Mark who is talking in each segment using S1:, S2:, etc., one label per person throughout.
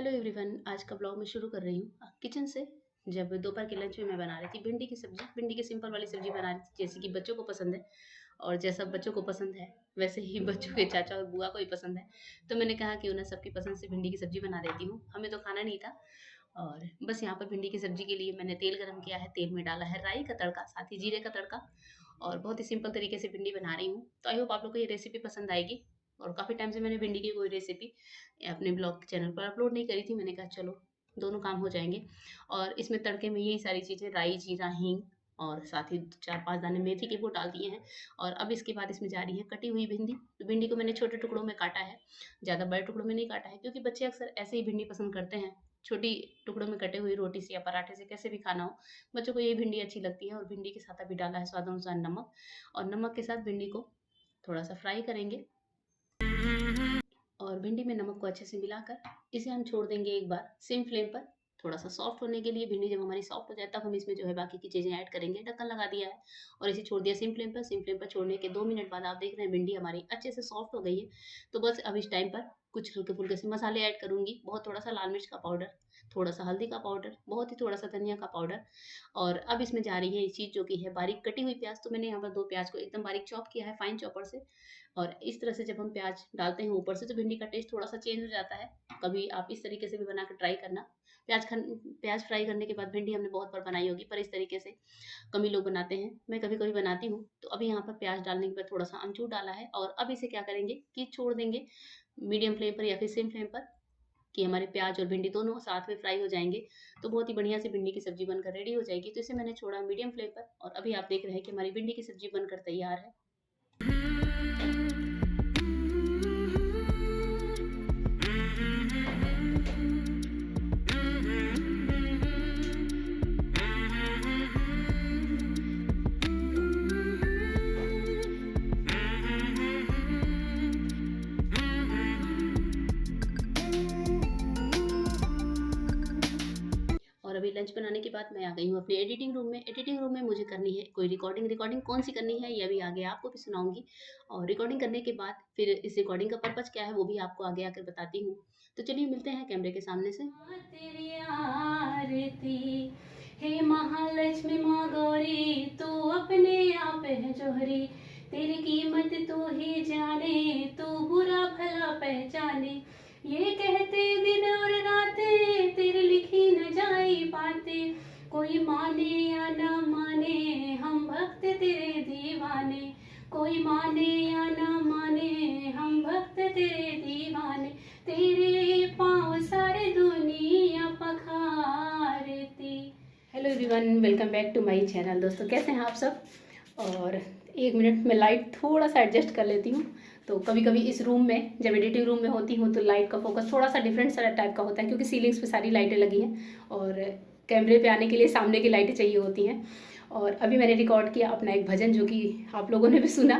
S1: Hello everyone, आज का blog मैं शुरू कर रही हूँ किचन से। जब दोपहर के लंच में मैं बना रही थी भिंडी की सब्जी, भिंडी की सिंपल वाली सब्जी बना रही थी जैसे कि बच्चों को पसंद है। और जैसा बच्चों को पसंद है वैसे ही बच्चों के चाचा और बुआ को भी पसंद है। तो मैंने कहा कि उन्हें सबकी पसंद से भिंडी की सब्जी बना देती हूँ, हमें तो खाना नहीं था। और बस यहाँ पर भिंडी की सब्जी के लिए मैंने तेल गरम किया है, तेल में डाला है राई का तड़का, साथ ही जीरे का तड़का। और बहुत ही सिंपल तरीके से भिंडी बना रही हूँ, तो आई होप आप लोग को ये रेसिपी पसंद आएगी। और काफ़ी टाइम से मैंने भिंडी की कोई रेसिपी अपने ब्लॉग चैनल पर अपलोड नहीं करी थी, मैंने कहा चलो दोनों काम हो जाएंगे। और इसमें तड़के में यही सारी चीज़ें, राई, जीरा, हींग और साथ ही 4-5 दाने मेथी के वो डाल दिए हैं। और अब इसके बाद इसमें जा रही है कटी हुई भिंडी। तो भिंडी को मैंने छोटे टुकड़ों में काटा है, ज़्यादा बड़े टुकड़ों में नहीं काटा है, क्योंकि बच्चे अक्सर ऐसे ही भिंडी पसंद करते हैं। छोटी टुकड़ों में कटे हुई रोटी से या पराठे से कैसे भी खाना हो, बच्चों को ये भिंडी अच्छी लगती है। और भिंडी के साथ अभी डाला है स्वाद अनुसार नमक, और नमक के साथ भिंडी को थोड़ा सा फ्राई करेंगे। और भिंडी में नमक को अच्छे से मिलाकर इसे हम छोड़ देंगे एक बार सिम फ्लेम पर, थोड़ा सा सॉफ्ट होने के लिए। भिंडी जब हमारी सॉफ्ट हो जाए तब हम इसमें जो है बाकी की चीज़ें ऐड करेंगे। ढक्कन लगा दिया है और इसे छोड़ दिया सिम फ्लेम पर। सिम फ्लेम पर छोड़ने के 2 मिनट बाद आप देख रहे हैं भिंडी हमारी अच्छे से सॉफ्ट हो गई है। तो बस अब इस टाइम पर कुछ हल्के फुल्के से मसाले ऐड करूँगी। बहुत थोड़ा सा लाल मिर्च का पाउडर, थोड़ा सा हल्दी का पाउडर, बहुत ही थोड़ा सा धनिया का पाउडर। और अब इसमें जा रही है ये चीज़ जो कि है बारीक कटी हुई प्याज। तो मैंने यहाँ पर 2 प्याज को एकदम बारीक चॉप किया है फाइन चॉपर से। और इस तरह से जब हम प्याज डालते हैं ऊपर से तो भिंडी का टेस्ट थोड़ा सा चेंज हो जाता है। कभी आप इस तरीके से भी बना कर ट्राई करना। प्याज फ्राई करने के बाद भिंडी हमने बहुत बार बनाई होगी, पर इस तरीके से कम ही लोग बनाते हैं, मैं कभी कभी बनाती हूँ। तो अभी यहाँ पर प्याज डालने के बाद थोड़ा सा अमचूर डाला है। और अब इसे क्या करेंगे कि छोड़ देंगे मीडियम फ्लेम पर या फिर सिम फ्लेम पर, कि हमारे प्याज और भिंडी दोनों साथ में फ्राई हो जाएंगे। तो बहुत ही बढ़िया से भिंडी की सब्जी बनकर रेडी हो जाएगी। तो इसे मैंने छोड़ा मीडियम फ्लेम पर, और अभी आप देख रहे हैं कि हमारी भिंडी की सब्जी बनकर तैयार है। और अभी लंच बनाने के बाद मैं आ गई हूँ अपने एडिटिंग रूम में। एडिटिंग रूम में मुझे करनी है कोई रिकॉर्डिंग कौन सी करनी है ये अभी आगे आपको भी सुनाऊंगी। और रिकॉर्डिंग करने के बाद फिर इस रिकॉर्डिंग का पर्पज क्या है वो भी आपको आगे आकर बताती हूँ। तो चलिए मिलते हैं कैमरे के सामने से। तेरी आरती हे महालक्ष्मी माँ गौरी, तू अपने आप है जोहरी, तेरी कीमत तू ही जाने, तू बुरा भला पहचाने। ये कहते दिन और रातें तेरी लिखी न जाई बातें, कोई माने या न माने हम भक्त तेरे दीवाने, कोई माने या न माने हम भक्त तेरे दीवाने, तेरे पाँव सारे दुनिया पखारती। Hello everyone, welcome back to my channel. दोस्तों कैसे हैं आप सब। और 1 मिनट में लाइट थोड़ा सा एडजस्ट कर लेती हूँ। तो कभी कभी इस रूम में जब एडिटिंग रूम में होती हूँ तो लाइट का फोकस थोड़ा सा डिफरेंट सा टाइप का होता है, क्योंकि सीलिंग्स पे सारी लाइटें लगी हैं और कैमरे पे आने के लिए सामने की लाइटें चाहिए होती हैं। और अभी मैंने रिकॉर्ड किया अपना एक भजन जो कि आप लोगों ने भी सुना।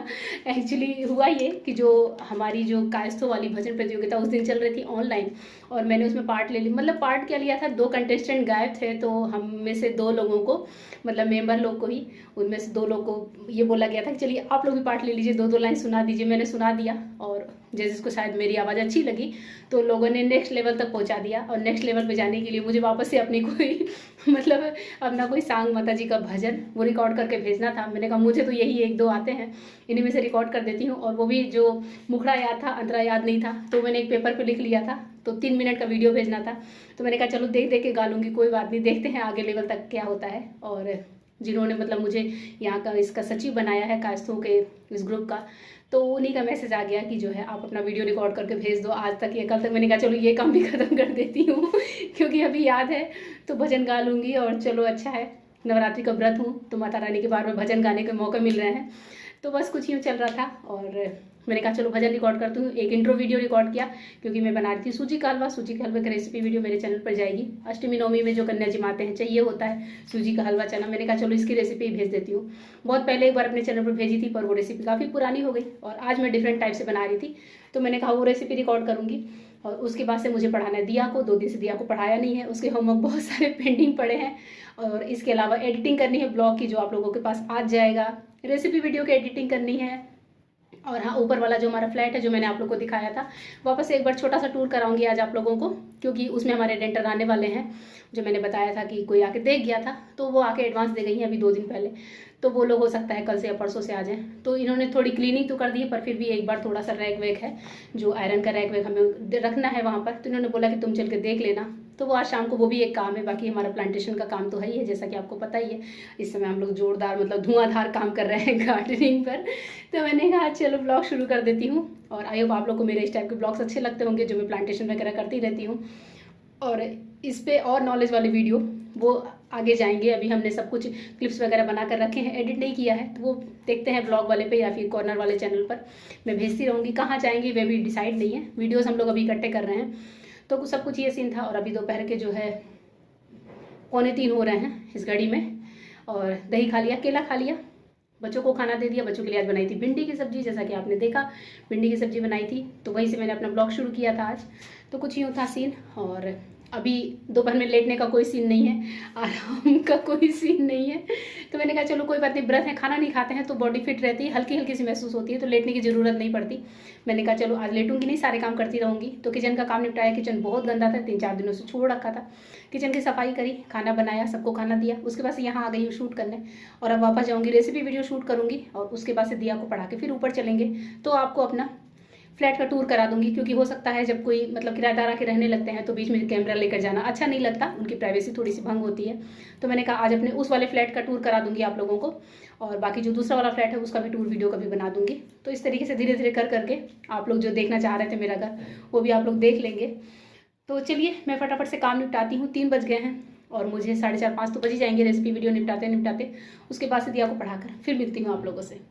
S1: एक्चुअली हुआ ये कि जो हमारी जो कायस्थों वाली भजन प्रतियोगिता उस दिन चल रही थी ऑनलाइन, और मैंने उसमें पार्ट ले लिया। मतलब पार्ट क्या लिया था, 2 कंटेस्टेंट गायब थे, तो हम में से 2 लोगों को, मतलब मेंबर लोग को ही, उनमें से 2 लोग को ये बोला गया था कि चलिए आप लोग भी पार्ट ले लीजिए, 2-2 लाइन सुना दीजिए। मैंने सुना दिया और जैसे जिसको शायद मेरी आवाज़ अच्छी लगी तो लोगों ने नेक्स्ट लेवल तक पहुंचा दिया। और नेक्स्ट लेवल पे जाने के लिए मुझे वापस से अपनी कोई मतलब अपना कोई सांग माता जी का भजन वो रिकॉर्ड करके भेजना था। मैंने कहा मुझे तो यही 1-2 आते हैं, इन्हीं में से रिकॉर्ड कर देती हूँ। और वो भी जो मुखड़ा याद था, अंतरा याद नहीं था, तो मैंने एक पेपर पर लिख लिया था। तो 3 मिनट का वीडियो भेजना था, तो मैंने कहा चलो देख देख के गा लूँगी, कोई बात नहीं, देखते हैं आगे लेवल तक क्या होता है। और जिन्होंने मतलब मुझे यहाँ का इसका सचिव बनाया है कायस्थों के इस ग्रुप का, तो उन्हीं का मैसेज आ गया कि जो है आप अपना वीडियो रिकॉर्ड करके भेज दो आज तक या कल तक। मैंने कहा चलो ये काम भी ख़त्म कर देती हूँ क्योंकि अभी याद है तो भजन गा लूँगी। और चलो अच्छा है, नवरात्रि का व्रत हूँ तो माता रानी के बार में भजन गाने के मौके मिल रहे हैं। तो बस कुछ यूँ चल रहा था और मैंने कहा चलो भजन रिकॉर्ड करती हूँ। एक इंट्रो वीडियो रिकॉर्ड किया क्योंकि मैं बना रही थी सूजी का हलवा। सूजी के हलवे की रेसिपी वीडियो मेरे चैनल पर जाएगी। अष्टमी नवमी में जो कन्या जिमाते हैं चाहिए होता है सूजी का हलवा चना। मैंने कहा चलो इसकी रेसिपी भेज देती हूँ। बहुत पहले एक बार अपने चैनल पर भेजी थी, पर वो रेसिपी काफ़ी पुरानी हो गई और आज मैं डिफरेंट टाइप से बना रही थी, तो मैंने कहा वो रेसिपी रिकॉर्ड करूँगी। और उसके बाद से मुझे पढ़ाना है दिया को। 2 दिन से दिया को पढ़ाया नहीं है, उसके होमवर्क बहुत सारे पेंडिंग पड़े हैं। और इसके अलावा एडिटिंग करनी है ब्लॉग की, जो आप लोगों के पास आज जाएगा। रेसिपी वीडियो की एडिटिंग करनी है
S2: और हाँ, ऊपर वाला जो हमारा फ्लैट है जो मैंने आप लोग को दिखाया था, वापस से एक बार छोटा सा टूर कराऊंगी आज आप लोगों को, क्योंकि उसमें हमारे रेंटर आने वाले हैं। जो मैंने बताया था कि कोई आके देख गया था, तो वो आके एडवांस दे गई हैं अभी 2 दिन पहले। तो वो लोग हो सकता है कल से या परसों से आ जाएँ। तो इन्होंने थोड़ी क्लीनिंग तो कर दी है, पर फिर भी एक बार थोड़ा सा रैक वैक है, जो आयरन का रैक वैक हमें रखना है वहाँ पर, तो इन्होंने बोला कि तुम चल के देख लेना। तो वो आज शाम को वो भी एक काम है। बाकी हमारा प्लांटेशन का काम तो है ही है, जैसा कि आपको पता ही है। इस समय हम लोग जोरदार मतलब धुआंधार काम कर रहे हैं गार्डनिंग पर। तो मैंने कहा चलो ब्लॉग शुरू कर देती हूँ, और आई होप आप लोग को मेरे इस टाइप के ब्लॉग्स अच्छे लगते होंगे, जो मैं प्लांटेशन वगैरह करती रहती हूँ। और इस पे और नॉलेज वाले वीडियो वो आगे जाएंगे। अभी हमने सब कुछ क्लिप्स वगैरह बना कर रखे हैं, एडिट नहीं किया है, तो वो देखते हैं ब्लॉग वाले पे या फिर कॉर्नर वाले चैनल पर मैं भेजती रहूँगी। कहाँ जाएंगी वे भी डिसाइड नहीं है, वीडियोज़ हम लोग अभी इकट्ठे कर रहे हैं। तो सब कुछ ये सीन था। और अभी दोपहर के जो है 2:45 हो रहे हैं इस घड़ी में। और दही खा लिया, केला खा लिया, बच्चों को खाना दे दिया। बच्चों के लिए आज बनाई थी भिंडी की सब्जी, जैसा कि आपने देखा भिंडी की सब्जी बनाई थी, तो वहीं से मैंने अपना ब्लॉग शुरू किया था आज। तो कुछ यूँ था सीन। और अभी दोपहर में लेटने का कोई सीन नहीं है, आराम का कोई सीन नहीं है। तो मैंने कहा चलो कोई बात नहीं, व्रत है, खाना नहीं खाते हैं तो बॉडी फिट रहती है, हल्की हल्की सी महसूस होती है, तो लेटने की ज़रूरत नहीं पड़ती। मैंने कहा चलो आज लेटूंगी नहीं, सारे काम करती रहूँगी। तो किचन का काम निपटाया, किचन बहुत गंदा था, 3-4 दिनों से छोड़ रखा था। किचन की सफाई करी, खाना बनाया, सबको खाना दिया, उसके बाद से यहाँ आ गई हूँ शूट करने। और अब वापस जाऊँगी, रेसिपी वीडियो शूट करूँगी, और उसके बाद से दिया को पढ़ा के फिर ऊपर चलेंगे। तो आपको अपना फ्लैट का टूर करा दूंगी, क्योंकि हो सकता है जब कोई मतलब किराएदार आके रहने लगते हैं तो बीच में कैमरा लेकर जाना अच्छा नहीं लगता, उनकी प्राइवेसी थोड़ी सी भंग होती है। तो मैंने कहा आज अपने उस वाले फ्लैट का टूर करा दूंगी आप लोगों को, और बाकी जो दूसरा वाला फ्लैट है उसका भी टूर वीडियो कभी बना दूंगी। तो इस तरीके से धीरे धीरे कर करके आप लोग जो देखना चाह रहे थे मेरा घर, वो भी आप लोग देख लेंगे। तो चलिए मैं फटाफट से काम निपटाती हूँ, 3 बज गए हैं और मुझे 4:30-5 तो बज ही जाएंगे रेसिपी वीडियो निपटाते निपटाते। उसके बाद से दिया को पढ़ाकर फिर मिलती हूँ आप लोगों से।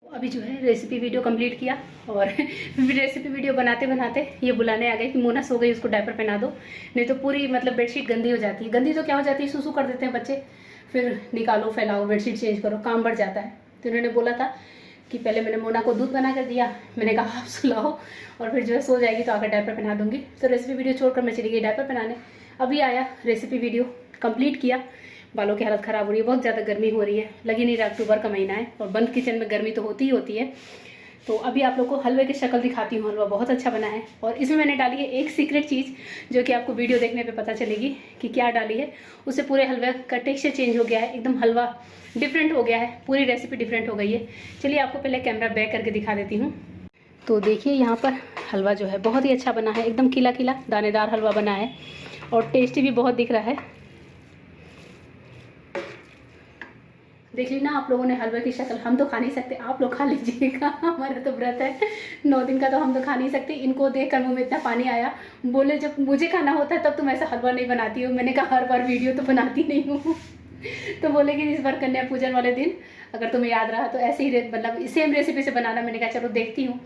S2: अभी जो है रेसिपी वीडियो कंप्लीट किया, और रेसिपी वीडियो बनाते बनाते ये बुलाने आ गए कि मोना सो गई, उसको डायपर पहना दो, नहीं तो पूरी मतलब बेडशीट गंदी हो जाती है। गंदी तो क्या हो जाती है, सुसु कर देते हैं बच्चे, फिर निकालो फैलाओ बेडशीट चेंज करो, काम बढ़ जाता है। तो इन्होंने बोला था कि पहले मैंने मोना को दूध बना कर दिया, मैंने कहा आप सुलाओ और फिर जो है सो जाएगी तो आकर डायपर पहना दूंगी। तो रेसिपी वीडियो छोड़कर मैं चली गई डायपर पहनाने। अभी आया रेसिपी वीडियो कंप्लीट किया। बालों की हालत ख़राब हो रही है, बहुत ज़्यादा गर्मी हो रही है, लगी नहीं रहा अक्टूबर का महीना है और बंद किचन में गर्मी तो होती ही होती है। तो अभी आप लोग को हलवे की शक्ल दिखाती हूँ। हलवा बहुत अच्छा बना है, और इसमें मैंने डाली है एक सीक्रेट चीज़, जो कि आपको वीडियो देखने पे पता चलेगी कि क्या डाली है। उससे पूरे हलवे का टेक्सचर चेंज हो गया है, एकदम हलवा डिफरेंट हो गया है, पूरी रेसिपी डिफरेंट हो गई है। चलिए आपको पहले कैमरा बैक करके दिखा देती हूँ। तो देखिए यहाँ पर हलवा जो है बहुत ही अच्छा बना है, एकदम खिला खिला दानेदार हलवा बना है, और टेस्टी भी बहुत दिख रहा है। देख ली ना आप लोगों ने हलवे की शक्ल। हम तो खा नहीं सकते, आप लोग खा लीजिएगा, हमारा तो व्रत है 9 दिन का, तो हम तो खा नहीं सकते। इनको देख कर मुँह में इतना पानी आया, बोले जब मुझे खाना होता है तब तुम ऐसा हलवा नहीं बनाती हो। मैंने कहा हर बार वीडियो तो बनाती नहीं हूँ। तो बोले कि इस बार कन्या पूजन वाले दिन अगर तुम्हें याद रहा तो ऐसे ही मतलब सेम रेसिपी से बनाना। मैंने कहा चलो देखती हूँ।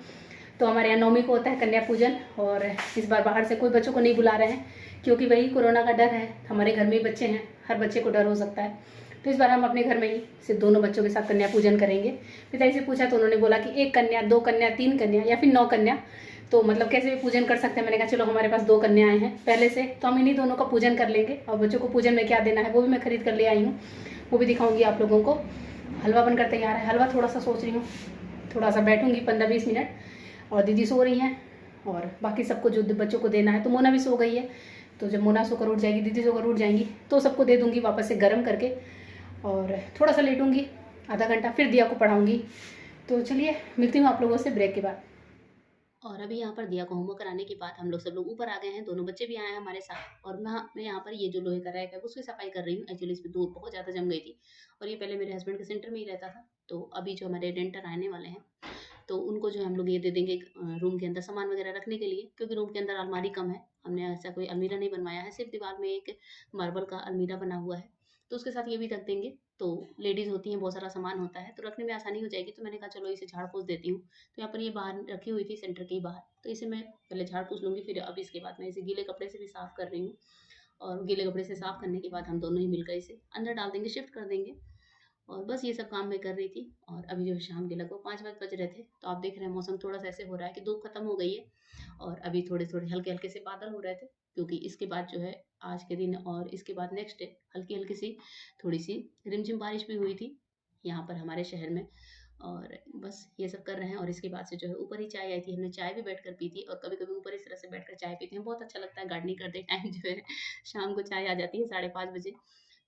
S2: तो हमारे यहाँ 9वीं को होता है कन्या पूजन, और इस बार बाहर से कोई बच्चों को नहीं बुला रहे हैं, क्योंकि वही कोरोना का डर है। हमारे घर में ही बच्चे हैं, हर बच्चे को डर हो सकता है। तो इस बार हम अपने घर में ही सिर्फ दोनों बच्चों के साथ कन्या पूजन करेंगे। पिताजी से पूछा तो उन्होंने बोला कि 1 कन्या, 2 कन्या, 3 कन्या या फिर 9 कन्या, तो मतलब कैसे भी पूजन कर सकते हैं। मैंने कहा चलो हमारे पास 2 कन्याएं हैं पहले से, तो हम इन्हीं दोनों का पूजन कर लेंगे। और बच्चों को पूजन में क्या देना है वो भी मैं खरीद कर ले आई हूँ, वो भी दिखाऊंगी आप लोगों को। हलवा बनकर तैयार है। हलवा थोड़ा सा सोच रही हूँ, थोड़ा सा बैठूंगी 15-20 मिनट, और दीदी सो रही हैं, और बाकी सबको जो बच्चों को देना है। तो मोना भी सो गई है, तो जब मोना सोकर उठ जाएगी, दीदी सोकर उठ जाएंगी, तो सबको दे दूंगी वापस से गर्म करके, और थोड़ा सा लेटूंगी आधा घंटा, फिर दिया को पढ़ाऊंगी। तो चलिए मिलती हूँ आप लोगों से ब्रेक के बाद।
S1: और अभी यहाँ पर दिया को होमवर्क कराने के बाद हम लोग सब लोग ऊपर आ गए हैं, दोनों बच्चे भी आए हैं हमारे साथ। और मैं यहाँ पर ये जो लोहे का रैक है उसकी सफाई कर रही हूँ। एक्चुअली इसमें धूल बहुत ज़्यादा जम गई थी, और ये पहले मेरे हस्बैंड के सेंटर में ही रहता था। तो अभी जो हमारे रेंटर आने वाले हैं, तो उनको जो है हम लोग ये दे देंगे एक रूम के अंदर सामान वगैरह रखने के लिए, क्योंकि रूम के अंदर अलमारी कम है। हमने ऐसा कोई अलमीरा नहीं बनवाया है, सिर्फ दीवार में एक मार्बल का अलमीरा बना हुआ है, तो उसके साथ ये भी रख देंगे। तो लेडीज़ होती हैं, बहुत सारा सामान होता है, तो रखने में आसानी हो जाएगी। तो मैंने कहा चलो इसे झाड़ पोंछ देती हूँ। तो यहाँ पर ये बाहर रखी हुई थी सेंटर के ही बाहर, तो इसे मैं पहले झाड़ पोंछ लूँगी, फिर अब इसके बाद मैं इसे गीले कपड़े से भी साफ़ कर रही हूँ। और गीले कपड़े से साफ़ करने के बाद हम दोनों ही मिलकर इसे अंदर डाल देंगे, शिफ्ट कर देंगे। और बस ये सब काम मैं कर रही थी। और अभी जो है शाम के लगभग 5 बज रहे थे, तो आप देख रहे हैं मौसम थोड़ा-सा ऐसे हो रहा है कि धूप खत्म हो गई है और अभी थोड़े-थोड़े हल्के-हल्के से बादल हो रहे थे, क्योंकि इसके बाद जो है आज के दिन और इसके बाद नेक्स्ट डे हल्की-हल्की सी थोड़ी-सी रिमझिम बारिश भी हुई थी यहाँ पर हमारे शहर में। और बस ये सब कर रहे हैं और इसके बाद से जो है ऊपर ही चाय आई थी, हमने चाय भी बैठकर पी थी और कभी-कभी ऊपर इस तरह से बैठकर चाय पीते हैं, बहुत अच्छा लगता है गार्डनिंग करते टाइम जो है शाम को चाय आ जाती है 5:30 बजे।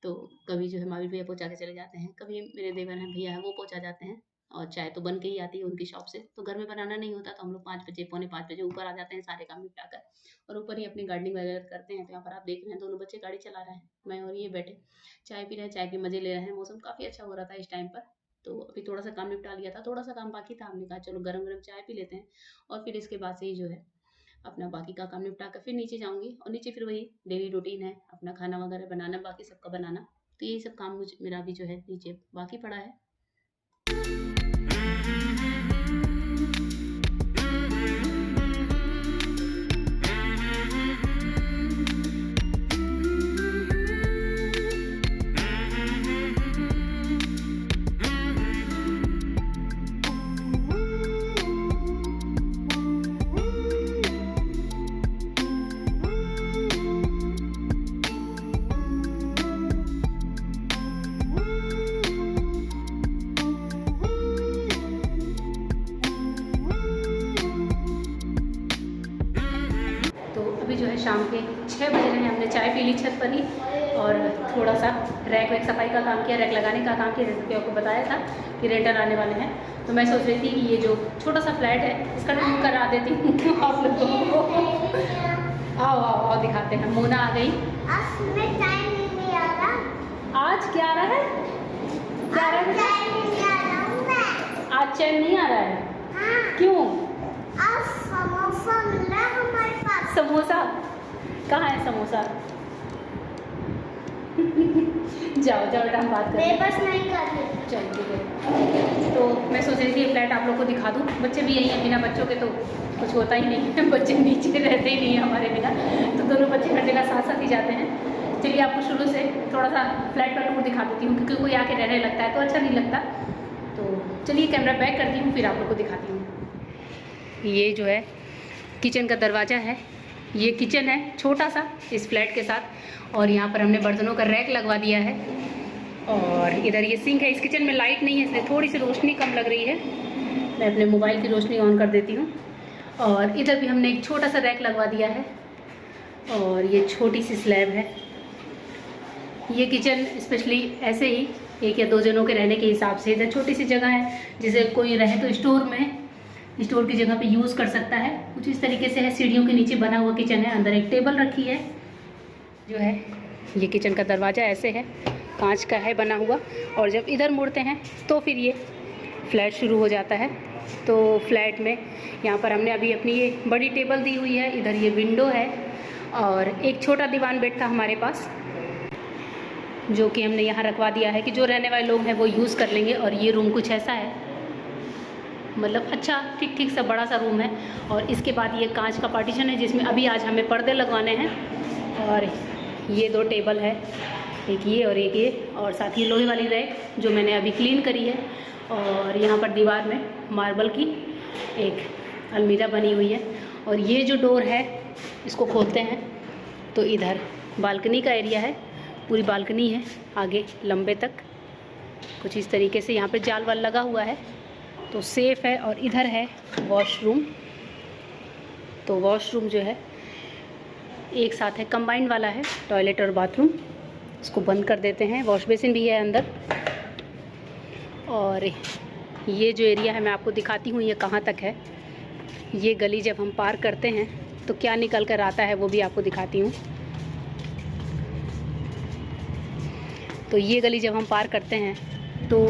S1: तो कभी जो है महावीर भैया पहुँचा के चले जाते हैं, कभी मेरे देवर हैं भैया हैं वो पहुँचा जाते हैं और चाय तो बन के ही आती है उनकी शॉप से, तो घर में बनाना नहीं होता तो हम लोग 5 बजे, पौने 5 बजे ऊपर आ जाते हैं सारे काम निपटा कर और ऊपर ही अपनी गार्डनिंग वगैरह करते हैं। तो यहाँ पर आप देख रहे हैं दोनों बच्चे गाड़ी चला रहे हैं, मैं और ये बैठे चाय पी रहे हैं, चाय के मज़े ले रहे हैं। मौसम काफ़ी अच्छा हो रहा था इस टाइम पर, तो अभी थोड़ा-सा काम निपटा लिया था, थोड़ा-सा काम बाकी था, हमने कहा चलो गरम-गरम चाय पी लेते हैं और फिर इसके बाद से ही जो है अपना बाकी का काम निपटा कर फिर नीचे जाऊँगी और नीचे फिर वही डेली रूटीन है, अपना खाना वगैरह बनाना, बाकी सबका बनाना। तो यही सब काम मेरा भी जो है नीचे बाकी पड़ा है।
S2: अभी जो है शाम के 6 बज रहे हैं, हमने चाय पी ली छत पर ही और थोड़ा सा रैक वैक सफाई का काम किया, रैक लगाने का काम किया, जैसे कि आपको बताया था कि रेंटर आने वाले हैं। तो मैं सोच रही थी कि ये जो छोटा सा फ्लैट है इसका टूर करा देती हूँ आप लोगों को। आओ आओ आओ दिखाते हैं। मोना आ गई।
S3: आज
S2: क्या आ रहा है? क्या आ रहा है? आज चैन नहीं आ रहा है।
S3: हाँ।
S2: क्यों?
S3: आज समोसा मिला हमारे पास।
S2: समोसा कहाँ है? समोसा जाओ जाओ बेटा हम बात करें।
S3: बस नहीं कर रही।
S2: चल ठीक है। तो मैं सोच रही थी ये फ्लैट आप लोग को दिखा दूँ। बच्चे भी यही हैं, बिना बच्चों के तो कुछ होता ही नहीं है। बच्चे नीचे रहते ही नहीं हैं हमारे बिना, तो दोनों बच्चे हर जगह साथ साथ ही जाते हैं। चलिए आपको शुरू से थोड़ा सा फ्लैट का टूर दिखा देती हूँ, क्योंकि कोई आके रहने लगता है तो अच्छा नहीं लगता। तो चलिए कैमरा बैक करती हूँ, फिर आप लोग को दिखाती हूँ। ये जो है किचन का दरवाज़ा है, ये किचन है छोटा सा इस फ्लैट के साथ, और यहाँ पर हमने बर्तनों का रैक लगवा दिया है। और इधर ये सिंक है। इस किचन में लाइट नहीं है इसलिए थोड़ी सी रोशनी कम लग रही है। मैं अपने मोबाइल की रोशनी ऑन कर देती हूँ। और इधर भी हमने एक छोटा सा रैक लगवा दिया है और ये छोटी सी स्लैब है। ये किचन स्पेशली ऐसे ही 1 या 2 जनों के रहने के हिसाब से, इधर छोटी सी जगह है जिसे कोई रहे तो स्टोर की जगह पे यूज़ कर सकता है। कुछ इस तरीके से है, सीढ़ियों के नीचे बना हुआ किचन है। अंदर एक टेबल रखी है जो है। ये किचन का दरवाज़ा ऐसे है, कांच का है बना हुआ, और जब इधर मुड़ते हैं तो फिर ये फ्लैट शुरू हो जाता है। तो फ्लैट में यहाँ पर हमने अभी अपनी ये बड़ी टेबल दी हुई है, इधर ये विंडो है और एक छोटा दीवान बेड था हमारे पास जो कि हमने यहाँ रखवा दिया है कि जो रहने वाले लोग हैं वो यूज़ कर लेंगे। और ये रूम कुछ ऐसा है, मतलब अच्छा ठीक ठीक सा बड़ा सा रूम है। और इसके बाद ये कांच का पार्टीशन है जिसमें अभी आज हमें पर्दे लगवाने हैं। और ये 2 टेबल है, एक ये और एक ये, और साथ ही लोहे वाली रैक जो मैंने अभी क्लीन करी है। और यहाँ पर दीवार में मार्बल की एक अलमीरा बनी हुई है। और ये जो डोर है इसको खोलते हैं तो इधर बालकनी का एरिया है, पूरी बालकनी है आगे लंबे तक, कुछ इस तरीके से। यहाँ पे जाल वाल लगा हुआ है तो सेफ़ है। और इधर है वॉशरूम। तो वॉशरूम जो है एक साथ है, कंबाइंड वाला है, टॉयलेट और बाथरूम। इसको बंद कर देते हैं। वॉश बेसिन भी है अंदर। और ये जो एरिया है मैं आपको दिखाती हूँ ये कहाँ तक है। ये गली जब हम पार करते हैं तो क्या निकल कर आता है वो भी आपको दिखाती हूँ। तो ये गली जब हम पार करते हैं तो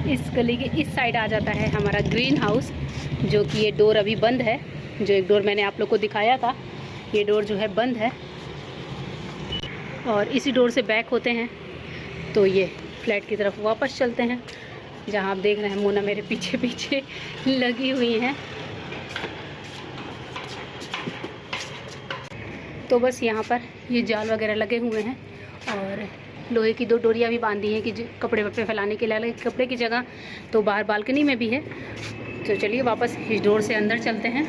S2: इस गली के इस साइड आ जाता है हमारा ग्रीन हाउस, जो कि ये डोर अभी बंद है। जो एक डोर मैंने आप लोग को दिखाया था, ये डोर जो है बंद है। और इसी डोर से बैक होते हैं तो ये फ्लैट की तरफ वापस चलते हैं, जहाँ आप देख रहे हैं मोना मेरे पीछे पीछे लगी हुई हैं। तो बस यहाँ पर ये जाल वगैरह लगे हुए हैं और लोहे की 2 डोरियाँ भी बांधी हैं कि कपड़े वपड़े फैलाने के लिए, अलग कपड़े की जगह तो बाहर बालकनी में भी है। तो चलिए वापस इस डोर से अंदर चलते हैं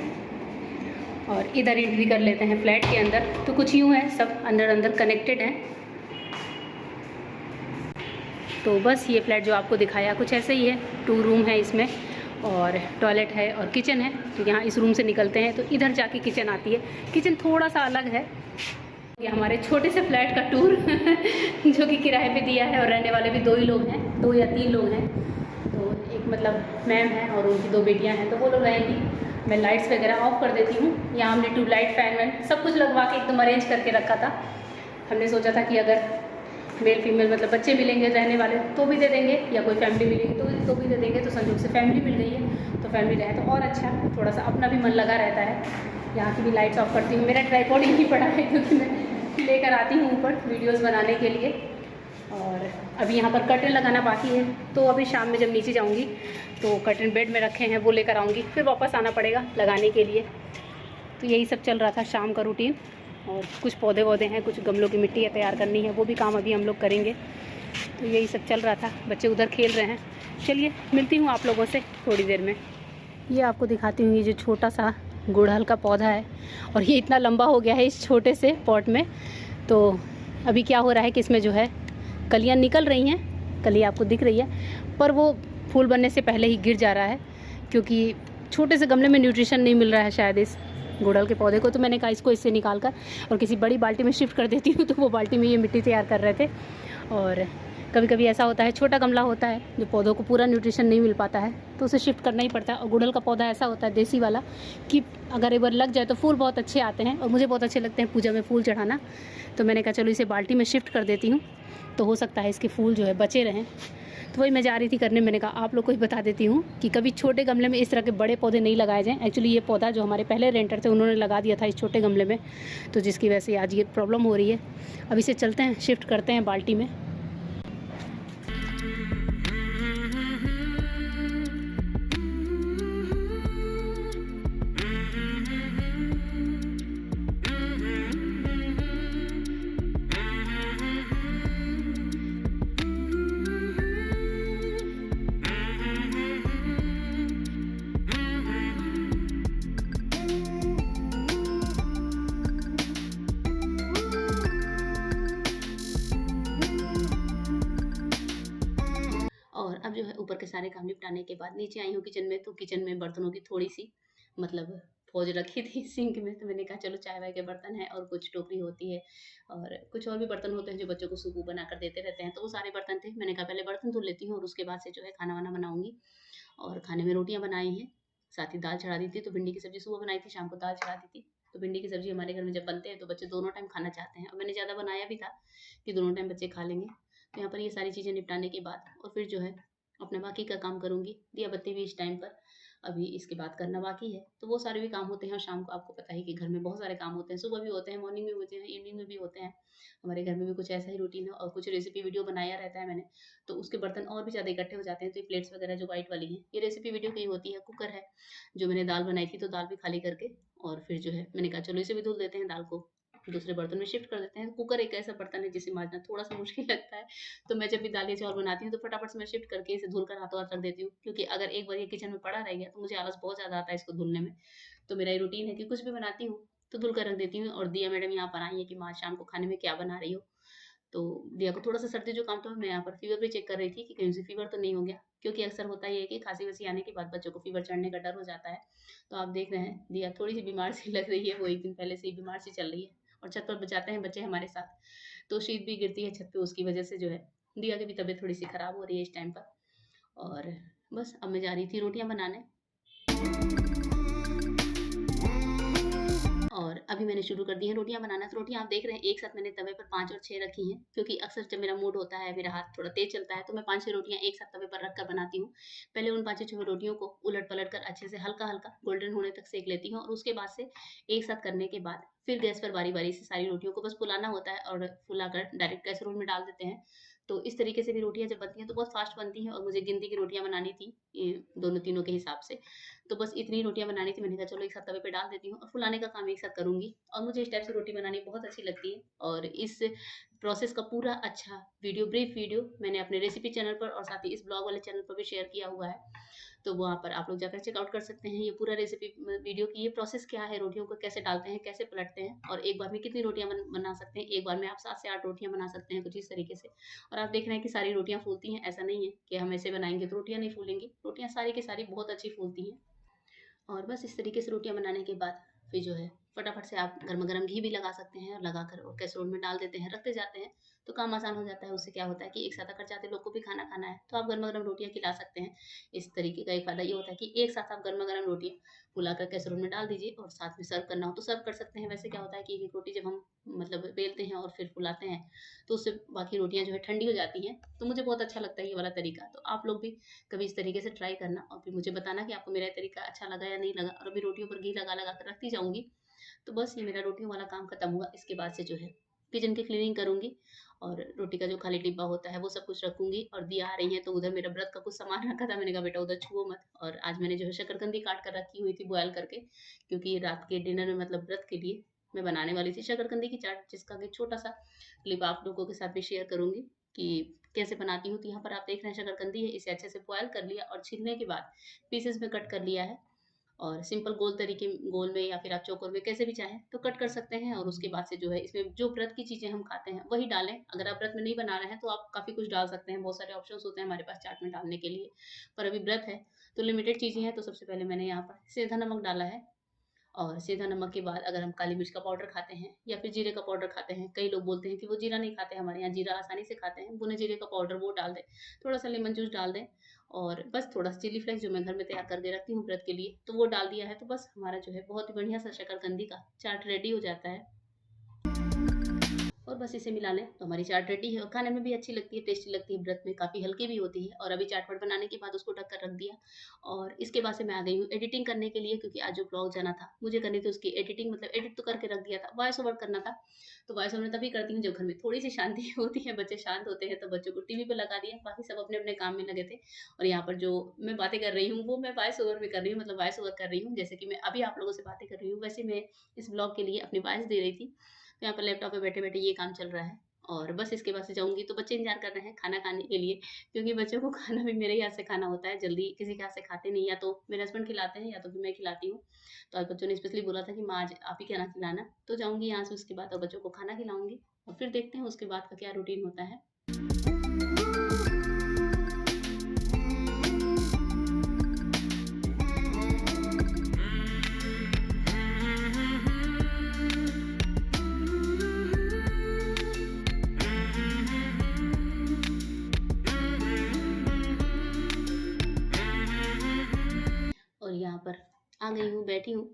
S2: और इधर एंट्री कर लेते हैं फ्लैट के अंदर। तो कुछ यूँ है, सब अंदर कनेक्टेड हैं। तो बस ये फ्लैट जो आपको दिखाया कुछ ऐसे ही है। 2 रूम है इसमें और टॉयलेट है और किचन है। तो यहाँ इस रूम से निकलते हैं तो इधर जाके किचन आती है। किचन थोड़ा सा अलग है। ये हमारे छोटे से फ्लैट का टूर जो कि किराए पे दिया है और रहने वाले भी 2 ही लोग हैं, 2 या 3 लोग हैं। तो एक मतलब मैम है और उनकी 2 बेटियां हैं, तो वो लोग रहेंगी। मैं लाइट्स वगैरह ऑफ कर देती हूँ। यहाँ हमने ट्यूबलाइट, फैन वैन सब कुछ लगवा के एकदम अरेंज करके रखा था। हमने सोचा था कि अगर मेल फीमेल मतलब बच्चे मिलेंगे रहने वाले तो भी दे देंगे, या कोई फैमिली मिलेगी तो भी दे देंगे। तो संयोग से फैमिली मिल गई है, तो फैमिली रहे तो और अच्छा, थोड़ा सा अपना भी मन लगा रहता है। यहाँ की भी लाइट्स ऑफ करती हूँ। मेरा ट्राइपॉड यहीं पड़ा है क्योंकि मैं लेकर आती हूँ ऊपर वीडियोस बनाने के लिए। और अभी यहाँ पर कर्टन लगाना बाकी है, तो अभी शाम में जब नीचे जाऊँगी तो कर्टन बेड में रखे हैं वो लेकर आऊँगी, फिर वापस आना पड़ेगा लगाने के लिए। तो यही सब चल रहा था शाम का रूटीन। और कुछ पौधे वौधे हैं, कुछ गमलों की मिट्टी तैयार करनी है, वो भी काम अभी हम लोग करेंगे। तो यही सब चल रहा था। बच्चे उधर खेल रहे हैं। चलिए मिलती हूँ आप लोगों से थोड़ी देर में। ये आपको दिखाती हूँ, ये जो छोटा सा गुड़हल का पौधा है और ये इतना लंबा हो गया है इस छोटे से पॉट में। तो अभी क्या हो रहा है कि इसमें जो है कलियाँ निकल रही हैं, कलियाँ आपको दिख रही है, पर वो फूल बनने से पहले ही गिर जा रहा है क्योंकि छोटे से गमले में न्यूट्रिशन नहीं मिल रहा है शायद इस गुड़हल के पौधे को। तो मैंने कहा इसको इससे निकाल कर और किसी बड़ी बाल्टी में शिफ्ट कर देती हूँ। तो वो बाल्टी में ये मिट्टी तैयार कर रहे थे। और कभी कभी ऐसा होता है, छोटा गमला होता है जो पौधों को पूरा न्यूट्रिशन नहीं मिल पाता है, तो उसे शिफ्ट करना ही पड़ता है। और गुड़हल का पौधा ऐसा होता है देसी वाला कि अगर एक बार लग जाए तो फूल बहुत अच्छे आते हैं और मुझे बहुत अच्छे लगते हैं पूजा में फूल चढ़ाना। तो मैंने कहा चलो इसे बाल्टी में शिफ्ट कर देती हूँ, तो हो सकता है इसके फूल जो है बचे रहें। तो वही मैं जा रही थी करने। मैंने कहा आप लोग को ही बता देती हूँ कि कभी छोटे गमले में इस तरह के बड़े पौधे नहीं लगाए जाएँ। एक्चुअली ये पौधा जो हमारे पहले रेंटर थे उन्होंने लगा दिया था इस छोटे गमले में, तो जिसकी वजह से आज ये प्रॉब्लम हो रही है। अब इसे चलते हैं, शिफ्ट करते हैं बाल्टी में।
S1: और अब जो है ऊपर के सारे काम निपटाने के बाद नीचे आई हूँ किचन में। तो किचन में बर्तनों की थोड़ी सी मतलब फौज रखी थी सिंक में। तो मैंने कहा चलो चाय वाय के बर्तन है और कुछ टोकरी होती है और कुछ और भी बर्तन होते हैं जो बच्चों को सूप बना कर देते रहते हैं। तो वो सारे बर्तन थे। मैंने कहा पहले बर्तन धुल लेती हूँ और उसके बाद से जो है खाना वाना बनाऊंगी। और खाने में रोटियां बनाई हैं, साथ ही दाल चढ़ा दी थी। तो भिंडी की सब्जी सुबह बनाई थी, शाम को दाल चढ़ा दी थी। तो भिंडी की सब्जी हमारे घर में जब बनते हैं तो बच्चे दोनों टाइम खाना चाहते हैं और मैंने ज़्यादा बनाया भी था कि दोनों टाइम बच्चे खा लेंगे। तो यहाँ पर ये सारी चीज़ें निपटाने के बाद और फिर जो है अपना बाकी का काम करूँगी। दिया बत्ती भी इस टाइम पर अभी इसके बाद करना बाकी है। तो वो सारे भी काम होते हैं और शाम को आपको पता ही कि घर में बहुत सारे काम होते हैं। सुबह भी होते हैं, मॉर्निंग में भी होते हैं, इवनिंग में भी होते हैं। हमारे घर में भी कुछ ऐसा ही रूटीन है और कुछ रेसिपी वीडियो बनाया रहता है मैंने, तो उसके बर्तन और भी ज़्यादा इकट्ठे हो जाते हैं। तो ये प्लेट्स वगैरह जो वाइट वाली हैं ये रेसिपी वीडियो की होती है। कुकर है जो मैंने दाल बनाई थी, तो दाल भी खाली करके और फिर जो है मैंने कहा चलो इसे भी धुल देते हैं, दाल को दूसरे बर्तन में शिफ्ट कर देते हैं। कुकर एक ऐसा बर्तन है जिसे मांजना थोड़ा सा मुश्किल लगता है। तो मैं जब भी दाल या चावल बनाती हूँ तो फटाफट से मैं शिफ्ट करके इसे धुल कर हाथों हाथ रख देती हूँ, क्योंकि अगर एक बार ये किचन में पड़ा रह गया तो मुझे आलस बहुत ज़्यादा आता है इसको धुलने में। तो मेरा ये रूटीन है कि कुछ भी बनाती हूँ तो धुल कर रख देती हूँ। और दिया मैडम यहाँ पर आई है कि माँ शाम को खाने में क्या बना रही हो। तो दिया को थोड़ा सा सर्दी जुकाम तो मैं यहाँ पर फीवर भी चेक कर रही थी कि कहीं से फीवर तो नहीं हो गया, क्योंकि अक्सर होता ही है कि खांसी वसी आने के बाद बच्चों को फीवर चढ़ने का डर हो जाता है। तो आप देख रहे हैं दिया थोड़ी सी बीमार सी लग रही है, वो एक दिन पहले से ही बीमार सी चल रही है। और छत पर बचाते हैं बच्चे हमारे साथ, तो शीत भी गिरती है छत पे, उसकी वजह से जो है दिया की भी तबीयत थोड़ी सी खराब हो रही है इस टाइम पर। और बस अब मैं जा रही थी रोटियां बनाने और अभी मैंने शुरू कर दी है रोटियां बनाना। तो रोटियां आप देख रहे हैं एक साथ मैंने तवे पर 5 और 6 रखी हैं, क्योंकि अक्सर जब मेरा मूड होता है, मेरा हाथ थोड़ा तेज चलता है, तो मैं 5-6 रोटियां एक साथ तवे पर रख कर बनाती हूँ। पहले उन 5-6 रोटियों को उलट पलट कर अच्छे से हल्का हल्का गोल्डन होने तक सेक लेती हूँ और उसके बाद से एक साथ करने के बाद फिर गैस पर बारी बारी से सारी रोटियों को बस फुलाना होता है और फुलाकर डायरेक्ट कैसरोल में डाल देते हैं। तो इस तरीके से भी रोटियां जब बनती हैं तो बहुत फास्ट बनती हैं और मुझे गिनती की रोटियां बनानी थी दोनों तीनों के हिसाब से। तो बस इतनी रोटियाँ बनानी थी, मैंने कहा चलो एक साथ तवे पे डाल देती हूँ और फुलाने का काम एक साथ करूँगी। और मुझे इस टाइप से रोटी बनानी बहुत अच्छी लगती है और इस प्रोसेस का पूरा अच्छा वीडियो, ब्रीफ वीडियो मैंने अपने रेसिपी चैनल पर और साथ ही इस ब्लॉग वाले चैनल पर भी शेयर किया हुआ है। तो वहाँ पर आप लोग जाकर चेकआउट कर सकते हैं ये पूरा रेसिपी वीडियो की ये प्रोसेस क्या है, रोटियों को कैसे डालते हैं, कैसे पलटते हैं और एक बार में कितनी रोटियाँ बना सकते हैं। एक बार में आप 7 से 8 रोटियाँ बना सकते हैं कुछ इस तरीके से। और आप देख रहे हैं कि सारी रोटियाँ फूलती हैं, ऐसा नहीं है कि हम ऐसे बनाएँगे तो रोटियाँ नहीं फूलेंगी। रोटियाँ सारी की सारी बहुत अच्छी फूलती हैं। और बस इस तरीके से रोटियाँ बनाने के बाद फिर जो है फटाफट से आप गरमा-गरम घी भी लगा सकते हैं और लगाकर और कैसरोल में डाल देते हैं, रखते जाते हैं, तो काम आसान हो जाता है। उससे क्या होता है कि एक साथ अगर चाहते लोग को भी खाना खाना है, तो आप गरमा-गरम रोटियाँ खिला सकते हैं। इस तरीके का एक फ़ायदा ये होता है कि एक साथ आप गरमा-गरम रोटियाँ फुलाकर कैसरोल में डाल दीजिए और साथ में सर्व करना हो तो सर्व कर सकते हैं। वैसे क्या होता है कि एक-एक रोटी जब हम मतलब बेलते हैं और फिर फुलाते हैं, तो उससे बाकी रोटियाँ जो है ठंडी हो जाती हैं। तो मुझे बहुत अच्छा लगता है ये वाला तरीका। तो आप लोग भी कभी इस तरीके से ट्राई करना और फिर मुझे बताना कि आपको मेरा ये तरीका अच्छा लगा या नहीं लगा। और अभी रोटियों पर घी लगा-लगा कर रखती जाऊँगी। तो बस ये मेरा रोटियों वाला काम खत्म हुआ। इसके बाद से जो है किचन की क्लीनिंग करूँगी और रोटी का जो खाली डिब्बा होता है वो सब कुछ रखूँगी। और दी आ रही हैं तो उधर मेरा व्रत का कुछ सामान रखा था, मैंने कहा बेटा उधर छुओ मत। और आज मैंने जो है शकरकंदी काट कर रखी हुई थी बॉयल करके, क्योंकि रात के डिनर में मतलब व्रत के लिए मैं बनाने वाली थी शकरकंदी की चाट, जिसका कि छोटा-सा क्लिप आप लोगों के साथ भी शेयर करूँगी कि कैसे बनाती हूँ। तो यहाँ पर आप देख रहे हैं शकरकंदी है, इसे अच्छे से बॉयल कर लिया और छीलने के बाद पीसेस में कट कर लिया है। और सिंपल गोल में या फिर आप चौकोर में कैसे भी चाहें तो कट कर सकते हैं। और उसके बाद से जो है इसमें जो व्रत की चीज़ें हम खाते हैं वही डालें। अगर आप व्रत में नहीं बना रहे हैं तो आप काफ़ी कुछ डाल सकते हैं, बहुत सारे ऑप्शंस होते हैं हमारे पास चाट में डालने के लिए। पर अभी व्रत है तो लिमिटेड चीज़ें हैं। तो सबसे पहले मैंने यहाँ पर सेंधा नमक डाला है और सेंधा नमक के बाद अगर हम काली मिर्च का पाउडर खाते हैं या फिर जीरे का पाउडर खाते हैं, कई लोग बोलते हैं कि वो जीरा नहीं खाते, हमारे यहाँ जीरा आसानी से खाते हैं, भुने जीरे का पाउडर वो डाल दें, थोड़ा-सा लेमन जूस डाल दें और बस थोड़ा-सा चिली फ्लेक्स जो मैं घर में तैयार करके रखती हूँ व्रत के लिए, तो वो डाल दिया है। तो बस हमारा जो है बहुत ही बढ़िया-सा शकरकंदी का चाट रेडी हो जाता है। और बस इसे मिला लें तो हमारी चाट रेडी है और खाने में भी अच्छी लगती है, टेस्टी लगती है, व्रत में काफ़ी हल्की भी होती है। और अभी चाट-वाट बनाने के बाद उसको ढक कर रख दिया और इसके बाद से मैं आ गई हूँ एडिटिंग करने के लिए, क्योंकि आज जो ब्लॉग जाना था मुझे करनी थी उसकी एडिटिंग, मतलब एडिट तो करके रख दिया था, वॉइस ओवर करना था। तो वॉइस ओवर मैं तभी करती हूँ जब घर में थोड़ी-सी शांति होती है, बच्चे शांत होते हैं, तो बच्चों को टीवी पे लगा दिया, बाकी सब अपने-अपने काम में लगे थे। और यहाँ पर जो मैं बातें कर रही हूँ वो मैं वॉइस ओवर में कर रही हूँ, मतलब वॉइस ओवर कर रही हूँ। जैसे कि मैं अभी आप लोगों से बातें कर रही हूँ, वैसे मैं इस ब्लॉग के लिए अपनी वॉइस दे रही थी। तो यहाँ पर लैपटॉप पे बैठे-बैठे ये काम चल रहा है। और बस इसके बाद से जाऊँगी तो बच्चे इंतज़ार कर रहे हैं खाना खाने के लिए, क्योंकि बच्चों को खाना भी मेरे ही हाथ से खाना होता है, जल्दी किसी के हाथ से खाते नहीं, या तो मेरे हस्बैंड खिलाते हैं या तो फिर मैं खिलाती हूँ। तो आज बच्चों ने स्पेशली बोला था कि माँ आज आप ही खाना खिलाना, तो जाऊँगी यहाँ से उसके बाद और बच्चों को खाना खिलाऊँगी और फिर देखते हैं उसके बाद का क्या रूटीन होता है। और यहाँ पर आ गई हूँ, बैठी हूँ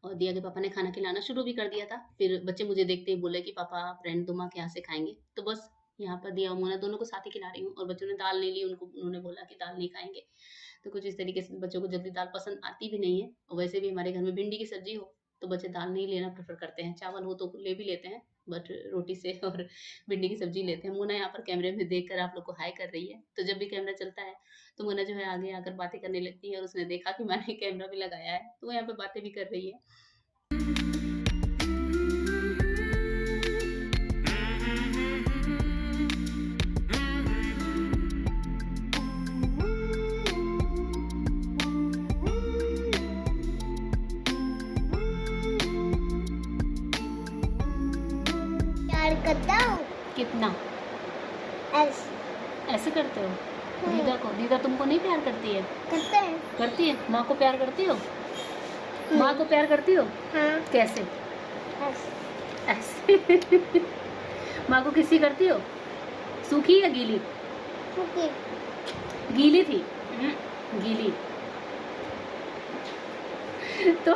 S1: और दिया के पापा ने खाना खिलाना शुरू भी कर दिया था। फिर बच्चे मुझे देखते ही बोले कि पापा आप रहने दो, माँ के हाथ से खाएँगे। तो बस यहाँ पर दिया और मोना दोनों को साथ ही खिला रही हूँ और बच्चों ने दाल नहीं ली, उन्होंने बोला कि दाल नहीं खाएँगे। तो कुछ इस तरीके से बच्चों को जल्दी दाल पसंद आती भी नहीं है और वैसे भी हमारे घर में भिंडी की सब्ज़ी हो तो बच्चे दाल नहीं लेना प्रेफ़र करते हैं। चावल हो तो ले भी लेते हैं, बट रोटी से और भिंडी की सब्ज़ी लेते हैं। मोना यहाँ पर कैमरे में देखकर आप लोग को हाय कर रही है। तो जब भी कैमरा चलता है तो मोना जो है आगे आकर बातें करने लगती है और उसने देखा कि मैंने कैमरा भी लगाया है, तो वो यहाँ पे बातें भी कर रही है।
S3: प्यार करता हूँ
S2: कितना
S3: ऐसे
S2: ऐसे करते हो दीदा को? दीदा तुमको नहीं प्यार करती है?
S3: करते हैं।
S2: करती है। माँ को प्यार करती हो? माँ को प्यार करती हो?
S3: हाँ
S2: कैसे?
S3: ऐसे
S2: ऐसे माँ को किसी करती हो? सूखी या गीली?
S3: ओके
S2: गीली थी। गीली। तो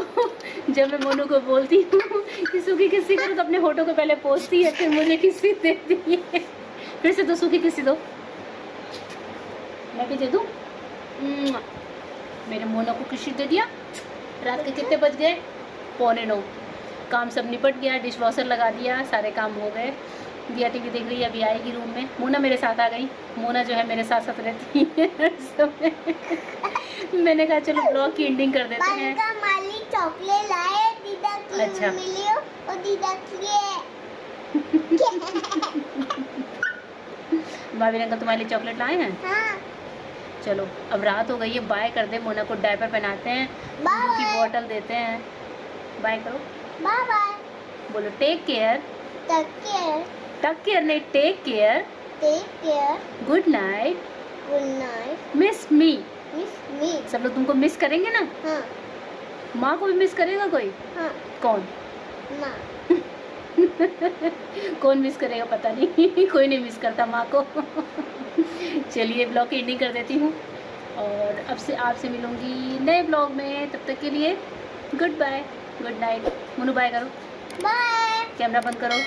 S2: जब मैं मोनू को बोलती हूँ कि सूखी किसी करो तो अपने होठों को पहले पोंछती है, फिर मुझे किसी देती है। फिर से तो सूखी किसी दो, मैं भी दे दूँ। मेरे मोनू को किसी दे दिया। रात के कितने बज गए? 8:45। काम सब निपट गया, डिश वॉशर लगा दिया, सारे काम हो गए। दिया टीवी देख रही है, अभी आएगी रूम में। मोना मेरे साथ आ गई। मोना जो है मेरे साथ साथ रहती है हर समय। मैंने कहा चलो ब्लॉग की एंडिंग कर देते हैं।
S3: का माली चॉकलेट लाए दीदा की
S2: अच्छा।
S3: मिली हो और दीदा की
S2: भाभी अंकल तुम्हारे लिए चॉकलेट लाए हैं।
S3: हाँ
S2: चलो अब रात हो गई है, बाय कर दे। मोना को डायपर पहनाते हैं, दूध की बोतल देते हैं। बाय करो,
S3: बाय बाय
S2: बोलो take care.
S3: Take care
S2: take care नहीं, take care.
S3: Take care
S2: good night,
S3: good night
S2: miss me.
S3: Miss me.
S2: सब लोग तुमको मिस करेंगे ना।
S3: हाँ
S2: माँ को भी मिस करेगा कोई?
S3: हाँ
S2: कौन?
S3: माँ।
S2: कौन मिस करेगा पता नहीं। कोई नहीं मिस करता माँ को। चलिए ब्लॉग की एंडिंग कर देती हूँ और अब से आपसे मिलूंगी नए ब्लॉग में। तब तक के लिए good bye, good night. Munnu bye करो,
S3: बाय।
S2: कैमरा बंद करो।